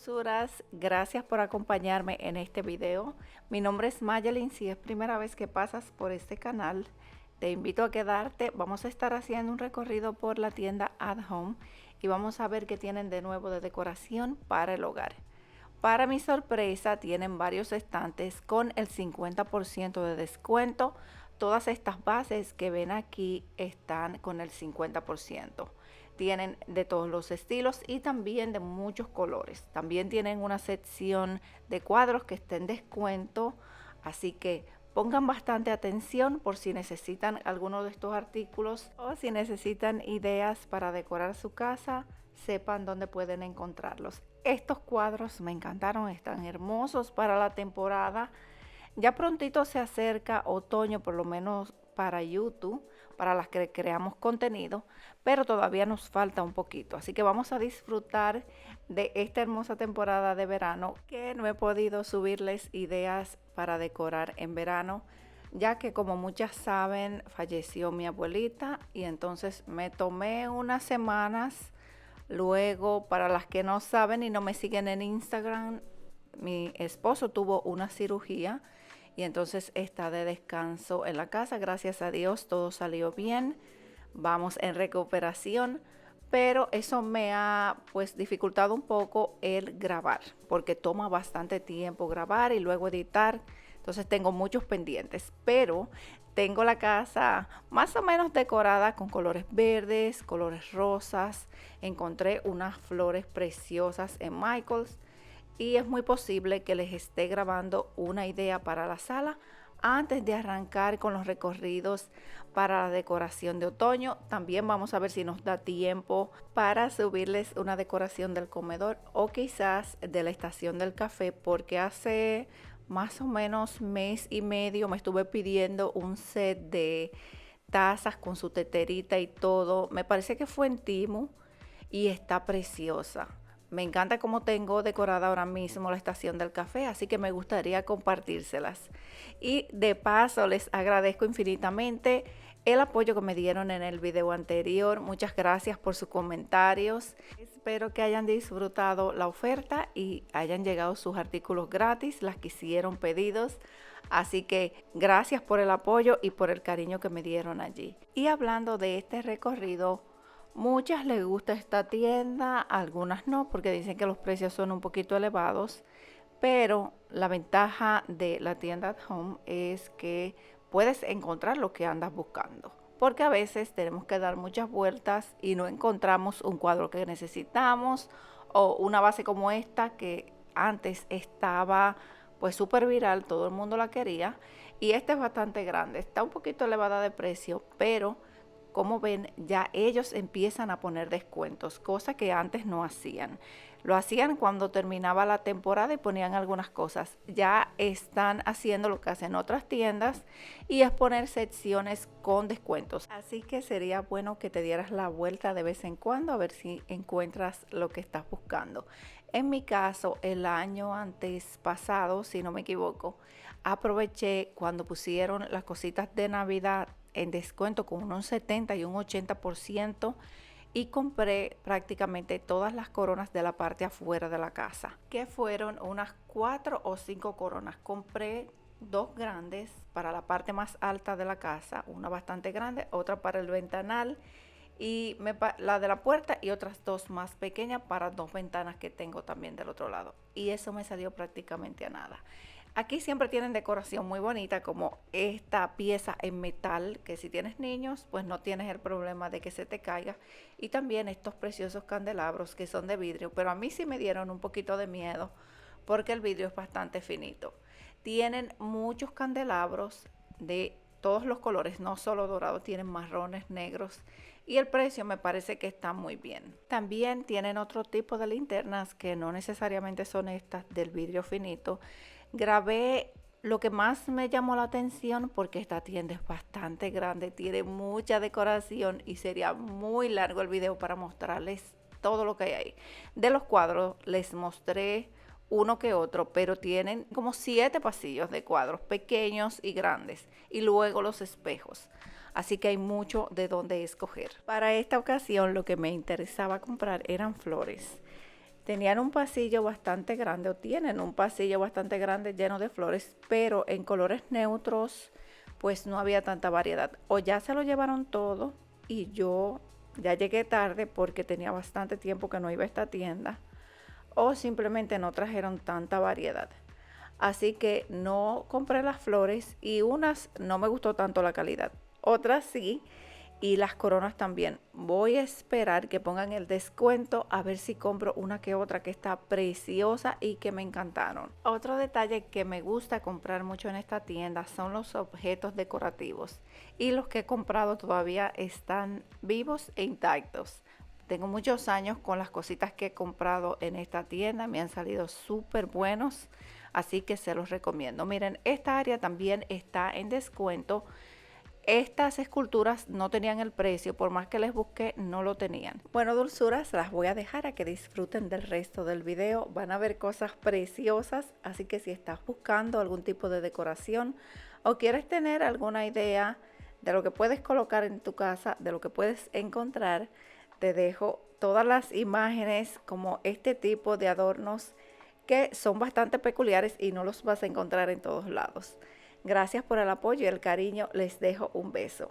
hermosuras, gracias por acompañarme en este video. Mi nombre es Magelyn. Si es primera vez que pasas por este canal, te invito a quedarte. Vamos a estar haciendo un recorrido por la tienda At Home y vamos a ver qué tienen de nuevo de decoración para el hogar. Para mi sorpresa, tienen varios estantes con el 50% de descuento. Todas estas bases que ven aquí están con el 50%. Tienen de todos los estilos y también de muchos colores. También tienen una sección de cuadros que está en descuento, así que pongan bastante atención por si necesitan alguno de estos artículos o si necesitan ideas para decorar su casa, sepan dónde pueden encontrarlos. Estos cuadros me encantaron, están hermosos para la temporada. Ya prontito se acerca otoño, por lo menos para YouTube, para las que creamos contenido, pero todavía nos falta un poquito. Así que vamos a disfrutar de esta hermosa temporada de verano, que no he podido subirles ideas para decorar en verano, ya que como muchas saben, falleció mi abuelita y entonces me tomé unas semanas. Luego, para las que no saben y no me siguen en Instagram, mi esposo tuvo una cirugía y entonces está de descanso en la casa. Gracias a Dios todo salió bien, vamos en recuperación, pero eso me ha pues dificultado un poco el grabar, porque toma bastante tiempo grabar y luego editar. Entonces tengo muchos pendientes, pero tengo la casa más o menos decorada con colores verdes, colores rosas. Encontré unas flores preciosas en Michael's y es muy posible que les esté grabando una idea para la sala antes de arrancar con los recorridos para la decoración de otoño. También vamos a ver si nos da tiempo para subirles una decoración del comedor o quizás de la estación del café, porque hace más o menos mes y medio me estuve pidiendo un set de tazas con su teterita y todo. Me parece que fue en Temu y está preciosa. Me encanta cómo tengo decorada ahora mismo la estación del café, así que me gustaría compartírselas. Y de paso les agradezco infinitamente el apoyo que me dieron en el video anterior. Muchas gracias por sus comentarios. Espero que hayan disfrutado la oferta y hayan llegado sus artículos gratis, las que hicieron pedidos. Así que gracias por el apoyo y por el cariño que me dieron allí. Y hablando de este recorrido, muchas les gusta esta tienda, algunas no, porque dicen que los precios son un poquito elevados, pero la ventaja de la tienda At Home es que puedes encontrar lo que andas buscando, porque a veces tenemos que dar muchas vueltas y no encontramos un cuadro que necesitamos o una base como esta que antes estaba pues súper viral, todo el mundo la quería, y esta es bastante grande, está un poquito elevada de precio, pero como ven, ya ellos empiezan a poner descuentos, cosa que antes no hacían. Lo hacían cuando terminaba la temporada y ponían algunas cosas. Ya están haciendo lo que hacen otras tiendas y es poner secciones con descuentos. Así que sería bueno que te dieras la vuelta de vez en cuando a ver si encuentras lo que estás buscando. En mi caso, el año antes pasado, si no me equivoco, aproveché cuando pusieron las cositas de Navidad en descuento con un 70 y un 80% y compré prácticamente todas las coronas de la parte afuera de la casa, que fueron unas 4 o 5 coronas. Compré dos grandes para la parte más alta de la casa, una bastante grande, otra para el ventanal y la de la puerta, y otras dos más pequeñas para dos ventanas que tengo también del otro lado, y eso me salió prácticamente a nada. Aquí siempre tienen decoración muy bonita, como esta pieza en metal, que si tienes niños, pues no tienes el problema de que se te caiga. Y también estos preciosos candelabros que son de vidrio, pero a mí sí me dieron un poquito de miedo porque el vidrio es bastante finito. Tienen muchos candelabros de todos los colores, no solo dorados, tienen marrones, negros, y el precio me parece que está muy bien. También tienen otro tipo de linternas que no necesariamente son estas del vidrio finito. Grabé lo que más me llamó la atención porque esta tienda es bastante grande, tiene mucha decoración y sería muy largo el video para mostrarles todo lo que hay ahí. De los cuadros les mostré uno que otro, pero tienen como 7 pasillos de cuadros pequeños y grandes, y luego los espejos. Así que hay mucho de dónde escoger. Para esta ocasión lo que me interesaba comprar eran flores. Tenían un pasillo bastante grande, o tienen un pasillo bastante grande lleno de flores, pero en colores neutros pues no había tanta variedad. O ya se lo llevaron todo y yo ya llegué tarde porque tenía bastante tiempo que no iba a esta tienda, o simplemente no trajeron tanta variedad. Así que no compré las flores y unas no me gustó tanto la calidad, otras sí, y las coronas también. Voy a esperar que pongan el descuento a ver si compro una que otra que está preciosa y que me encantaron. Otro detalle que me gusta comprar mucho en esta tienda son los objetos decorativos, y los que he comprado todavía están vivos e intactos. Tengo muchos años con las cositas que he comprado en esta tienda, me han salido súper buenos, así que se los recomiendo. Miren, esta área también está en descuento. Estas esculturas no tenían el precio, por más que les busqué, no lo tenían. Bueno, dulzuras, las voy a dejar a que disfruten del resto del video. Van a ver cosas preciosas, así que si estás buscando algún tipo de decoración o quieres tener alguna idea de lo que puedes colocar en tu casa, de lo que puedes encontrar, te dejo todas las imágenes como este tipo de adornos que son bastante peculiares y no los vas a encontrar en todos lados. Gracias por el apoyo y el cariño. Les dejo un beso.